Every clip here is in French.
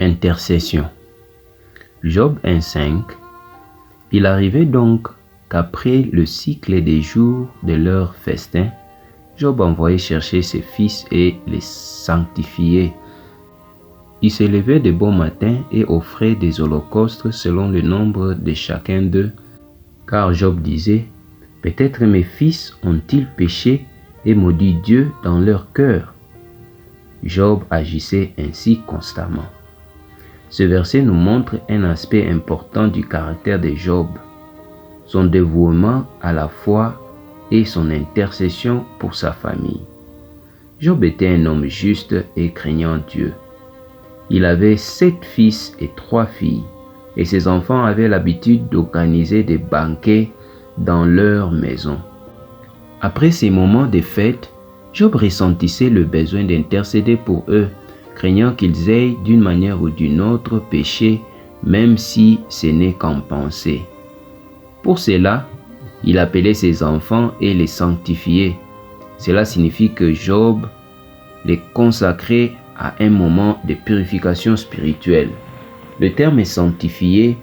Intercession. Job 1,5. Il arrivait donc qu'après le cycle des jours de leur festin, Job envoyait chercher ses fils et les sanctifiait. Il se levait de bon matin et offrait des holocaustes selon le nombre de chacun d'eux, car Job disait, « Peut-être mes fils ont-ils péché et maudit Dieu dans leur cœur. » Job agissait ainsi constamment. Ce verset nous montre un aspect important du caractère de Job, son dévouement à la foi et son intercession pour sa famille. Job était un homme juste et craignant Dieu. Il avait 7 fils et 3 filles, et ses enfants avaient l'habitude d'organiser des banquets dans leur maison. Après ces moments de fête, Job ressentissait le besoin d'intercéder pour eux, craignant qu'ils aient d'une manière ou d'une autre péché, même si ce n'est qu'en pensée. Pour cela, il appelait ses enfants et les sanctifiait. Cela signifie que Job les consacrait à un moment de purification spirituelle. Le terme sanctifier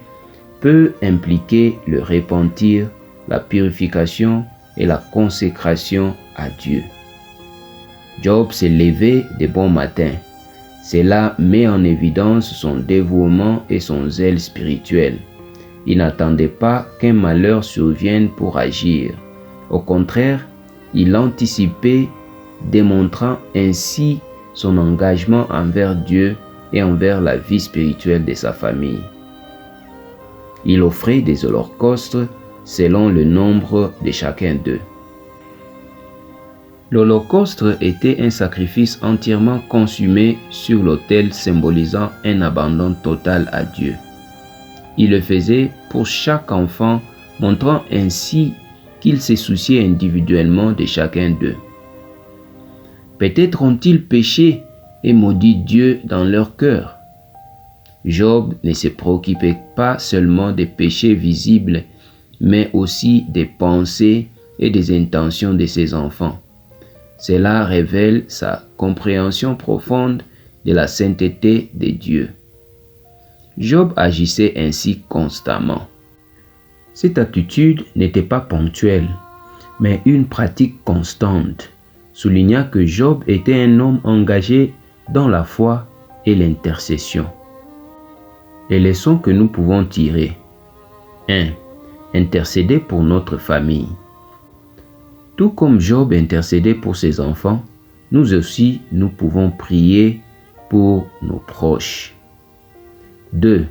peut impliquer le repentir, la purification et la consécration à Dieu. Job s'est levé de bon matin. Cela met en évidence son dévouement et son zèle spirituel. Il n'attendait pas qu'un malheur survienne pour agir. Au contraire, il anticipait, démontrant ainsi son engagement envers Dieu et envers la vie spirituelle de sa famille. Il offrait des holocaustes selon le nombre de chacun d'eux. L'holocauste était un sacrifice entièrement consumé sur l'autel symbolisant un abandon total à Dieu. Il le faisait pour chaque enfant, montrant ainsi qu'il se souciait individuellement de chacun d'eux. Peut-être ont-ils péché et maudit Dieu dans leur cœur. Job ne se préoccupait pas seulement des péchés visibles, mais aussi des pensées et des intentions de ses enfants. Cela révèle sa compréhension profonde de la sainteté de Dieu. Job agissait ainsi constamment. Cette attitude n'était pas ponctuelle, mais une pratique constante, soulignant que Job était un homme engagé dans la foi et l'intercession. Les leçons que nous pouvons tirer. 1. Intercéder pour notre famille. Tout comme Job intercédait pour ses enfants, nous aussi, nous pouvons prier pour nos proches. 2.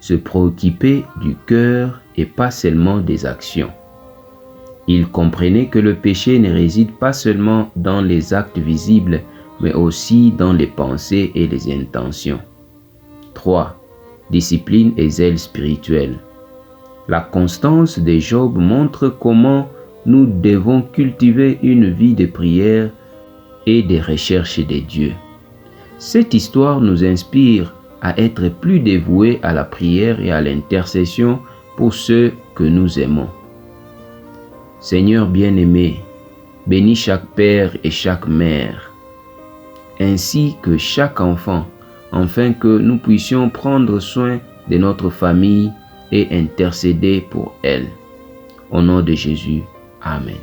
Se préoccuper du cœur et pas seulement des actions. Il comprenait que le péché ne réside pas seulement dans les actes visibles, mais aussi dans les pensées et les intentions. 3. Discipline et zèle spirituel. La constance de Job montre comment nous devons cultiver une vie de prière et de recherche de Dieu. Cette histoire nous inspire à être plus dévoués à la prière et à l'intercession pour ceux que nous aimons. Seigneur bien-aimé, bénis chaque père et chaque mère, ainsi que chaque enfant, afin que nous puissions prendre soin de notre famille et intercéder pour elle. Au nom de Jésus. Amen.